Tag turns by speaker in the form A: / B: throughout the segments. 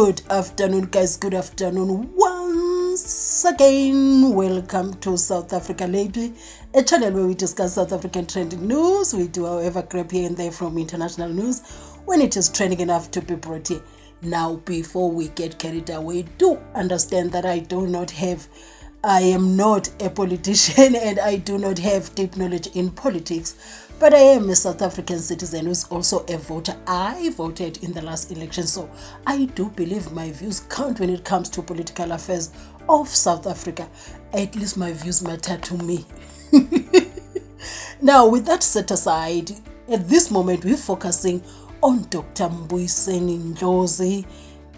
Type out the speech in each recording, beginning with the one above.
A: Good afternoon, guys. Good afternoon once again. Welcome to South Africa Lately, a channel where we discuss South African trending news. We do, however, grab here and there from international news when it is trending enough to be brought here. Now, before we get carried away, do understand that I am not a politician and I do not have deep knowledge in politics, but I am a South African citizen who is also a voter. I voted in the last election, so I do believe my views count when it comes to political affairs of South Africa. At least my views matter to me. Now, with that set aside, at this moment we're focusing on Dr. Ndlozi,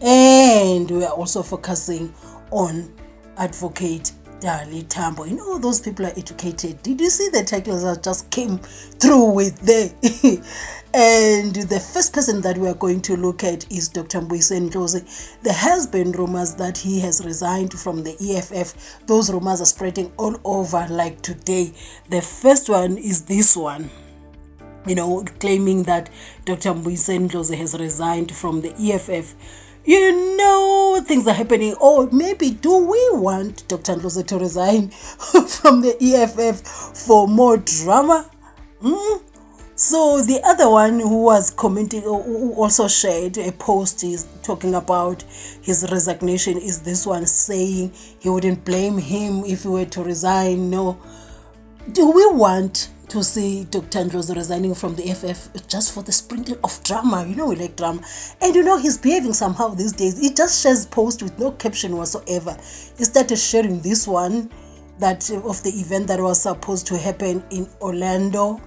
A: and we are also focusing on Advocate Dali Mpofu. You know, those people are educated. Did you see the titles that just came through with there? And the first person that we are going to look at is Dr. Ndlozi. There has been rumors that he has resigned from the EFF. Those rumors are spreading all over like today. The first one is this one, you know, claiming that Dr. Ndlozi has resigned from the EFF. You know, things are happening. Or maybe do we want Dr. Ndlozi to resign from the EFF for more drama? So the other one who was commenting, who also shared a post, is talking about his resignation, is this one, saying he wouldn't blame him if he were to resign. No. Do we want to see Dr. Ndlozi resigning from the EFF just for the sprinkle of drama? You know, we like drama. And you know, he's behaving somehow these days. He just shares posts with no caption whatsoever. He started sharing this one, that of the event that was supposed to happen in Orlando,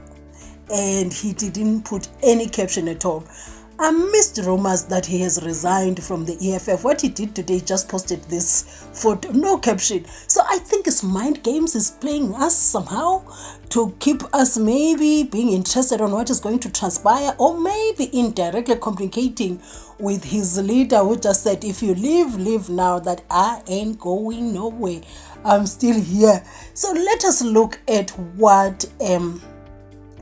A: and he didn't put any caption at all. Amidst rumors that he has resigned from the EFF, what he did today, just posted this photo, no caption. So I think his mind games is playing us somehow to keep us maybe being interested on what is going to transpire, or maybe indirectly communicating with his leader, who just said, if you leave now, that I ain't going nowhere. I'm still here. So let us look at what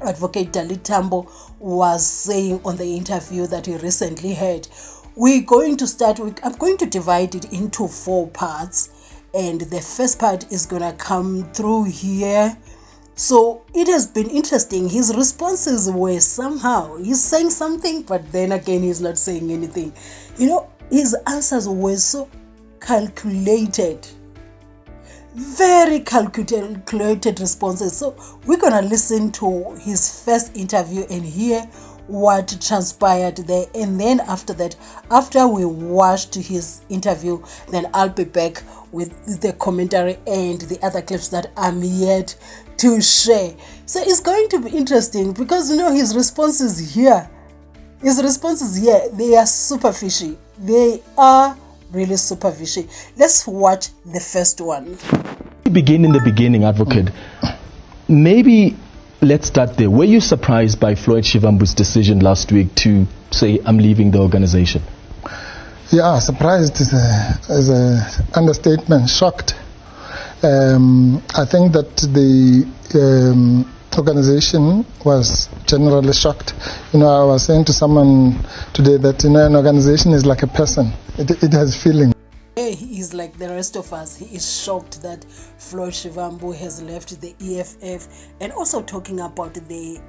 A: Advocate Dali Mpofu was saying on the interview that he recently had. We're going to start with, I'm going to divide it into 4 parts, and the first part is gonna come through here. So it has been interesting. His responses were somehow, he's saying something, but then again he's not saying anything. You know, his answers were so calculated, very calculated responses. So we're gonna listen to his first interview and hear what transpired there, and then after that, after we watched his interview, then I'll be back with the commentary and the other clips that I'm yet to share. So it's going to be interesting because, you know, his responses here, they are super fishy. They are really super fishy. Let's watch the first one.
B: Begin in the beginning, Advocate. Maybe let's start there. Were you surprised by FLOYD SHIVAMBU's decision last week to say, I'm leaving the organization?
C: Yeah, surprised is a understatement. Shocked. I think that the organization was generally shocked. You know, I was saying to someone today that, you know, an organization is like a person. It has feelings.
A: He is like the rest of us. He is shocked that FLOYD SHIVAMBU has left the EFF, and also talking about the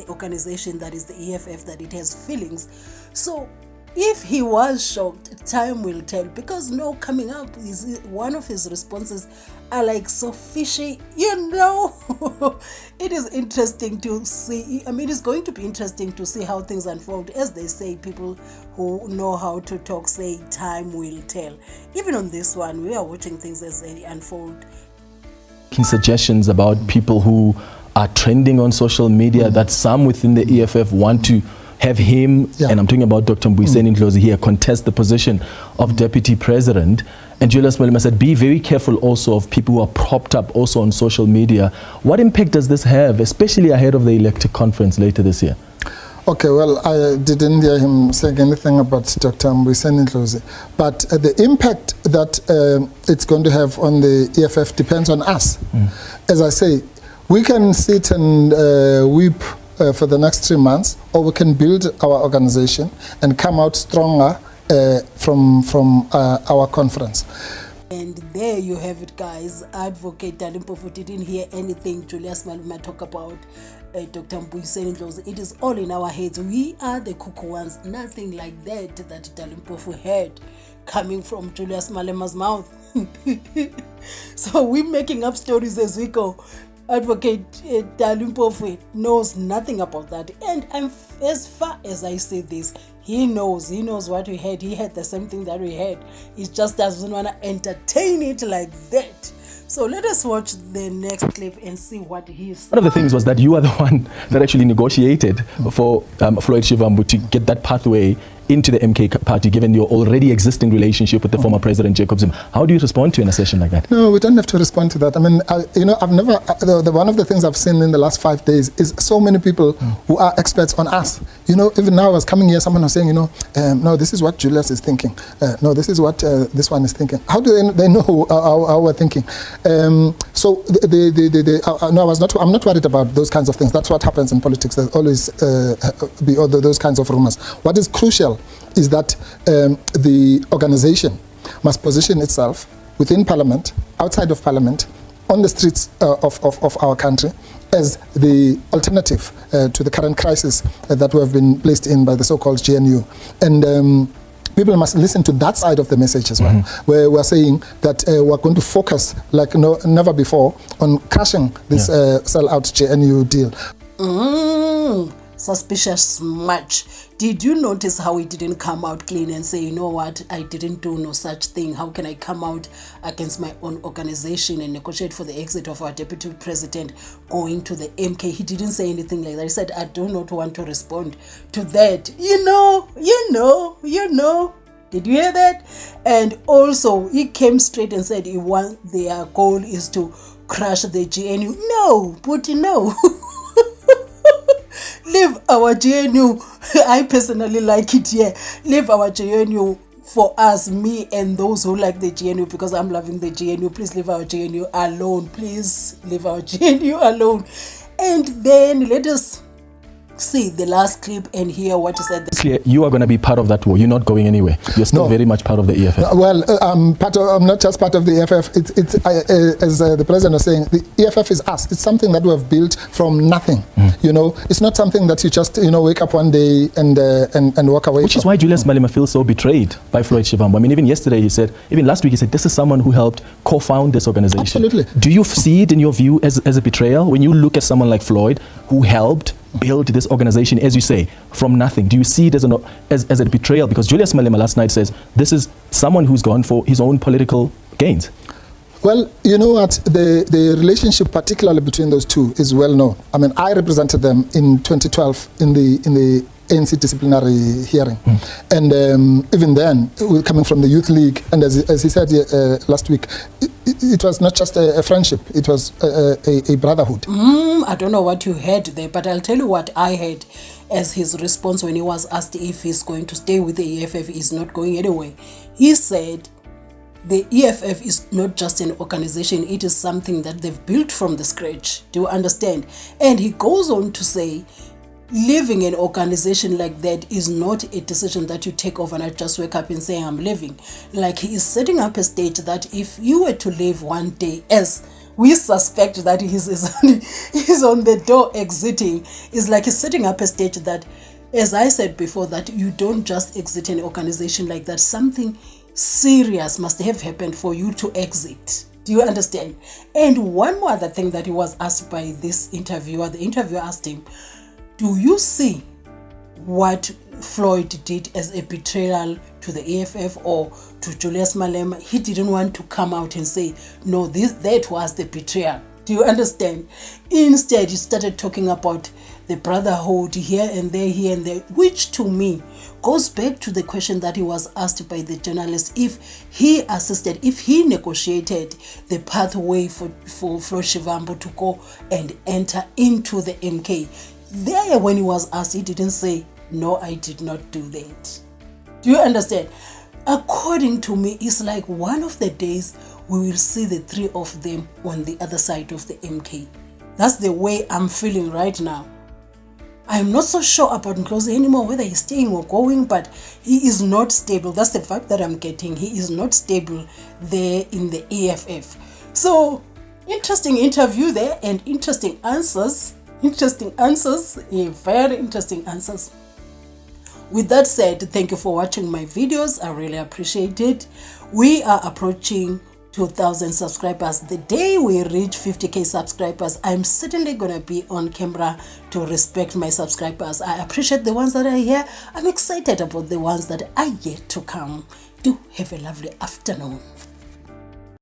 A: organization that is the EFF, that it has feelings. So if he was shocked, time will tell, because no, coming up is one of his responses are like so fishy, you know. It is interesting to see. I mean, it's going to be interesting to see how things unfold. As they say, people who know how to talk say time will tell. Even on this one, we are watching things as they unfold.
B: Suggestions about people who are trending on social media, that some within the EFF want to have him, and I'm talking about Dr. Ndlozi here, contest the position of Deputy President. And Julius Malema said, be very careful also of people who are propped up also on social media. What impact does this have, especially ahead of the elected conference later this year?
C: Okay, well, I didn't hear him saying anything about Dr. Ndlozi. But the impact that it's going to have on the EFF depends on us. As I say, we can sit and weep for the next 3 months, or we can build our organization and come out stronger from our conference.
A: And there you have it, guys. Advocate Dali Mpofu didn't hear anything Julius Malema talk about Dr. Ndlozi. It is all in our heads. We are the cuckoo ones. Nothing like that Dali Mpofu heard coming from Julius Malema's mouth. So we're making up stories as we go. Advocate Dali Mpofu knows nothing about that. And as far as I say this, he knows what we heard. He had the same thing that we heard. He just doesn't want to entertain it like that. So let us watch the next clip and see what he said.
B: One of the things was that you are the one that actually negotiated for FLOYD SHIVAMBU to get that pathway into the MK party, given your already existing relationship with the former President Jacob Zuma. How do you respond to an assertion like that?
C: No, we don't have to respond to that. I mean, I've never, one of the things I've seen in the last 5 days is so many people who are experts on us. Even now I was coming here, someone was saying, no, this is what Julius is thinking. No, this is what this one is thinking. How do they know how we're thinking? No, I'm not worried about those kinds of things. That's what happens in politics. There's always be those kinds of rumors. What is crucial is that the organization must position itself within Parliament, outside of Parliament, on the streets of our country as the alternative to the current crisis that we have been placed in by the so-called GNU. And people must listen to that side of the message as well, where we're saying that we're going to focus like never before on crushing this sell-out GNU deal.
A: Suspicious much. Did you notice how he didn't come out clean and say, you know what, I didn't do no such thing. How can I come out against my own organization and negotiate for the exit of our deputy president going to the MK? He didn't say anything like that. He said, I do not want to respond to that. You know. Did you hear that? And also, he came straight and said their goal is to crush the GNU. No, Putin, no. Leave our GNU. I personally like it here. Leave our GNU for us, me and those who like the GNU, because I'm loving the GNU. Please leave our GNU alone. Please leave our GNU alone. And then let us see the last clip and hear what he said.
B: You are going to be part of that war. You're not going anywhere. You're still very much part of the EFF.
C: Well, I'm not just part of the EFF. It's as the president was saying, the EFF is us. It's something that we have built from nothing. It's not something that you just wake up one day and walk away.
B: Which is why Julius Malema feels so betrayed by FLOYD SHIVAMBU. I mean, even yesterday he said, even last week he said, this is someone who helped co-found this organization.
C: Absolutely. Do
B: you see it in your view as a betrayal when you look at someone like FLOYD who helped build this organization, as you say, from nothing? Do you see it as a betrayal? Because Julius Malema last night says this is someone who's gone for his own political gains.
C: Well, you know what, the relationship particularly between those two is well known. I mean, I represented them in 2012 in the ANC disciplinary hearing. And even then, coming from the Youth League, and as he said last week, it was not just a friendship, it was a brotherhood.
A: I don't know what you heard there, but I'll tell you what I heard as his response when he was asked if he's going to stay with the EFF. He's not going anywhere. He said the EFF is not just an organization, it is something that they've built from the scratch. Do you understand? And he goes on to say, leaving an organization like that is not a decision that you take overnight, just wake up and say I'm leaving. Like, he is setting up a stage that if you were to leave one day, as we suspect that he's on the door exiting, is like he's setting up a stage that, as I said before, that you don't just exit an organization like that. Something serious must have happened for you to exit. Do you understand? And one more other thing that he was asked by this interviewer, the interviewer asked him, do you see what FLOYD did as a betrayal to the EFF or to Julius Malema? He didn't want to come out and say, no, that was the betrayal. Do you understand? Instead, he started talking about the brotherhood here and there, which to me goes back to the question that he was asked by the journalist, if he assisted, if he negotiated the pathway for FLOYD SHIVAMBU to go and enter into the MK. There, when he was asked, he didn't say, no, I did not do that. Do you understand? According to me, it's like one of the days we will see the three of them on the other side of the MK. That's the way I'm feeling right now. I'm not so sure about Ndlozi anymore, whether he's staying or going, but he is not stable. That's the vibe that I'm getting. He is not stable there in the EFF. So, interesting interview there and interesting answers. Very interesting answers. With that said, thank you for watching my videos. I really appreciate it. We are approaching 2,000 subscribers. The day we reach 50k subscribers, I'm certainly gonna be on camera to respect my subscribers. I appreciate the ones that are here. I'm excited about the ones that are yet to come. Do have a lovely afternoon.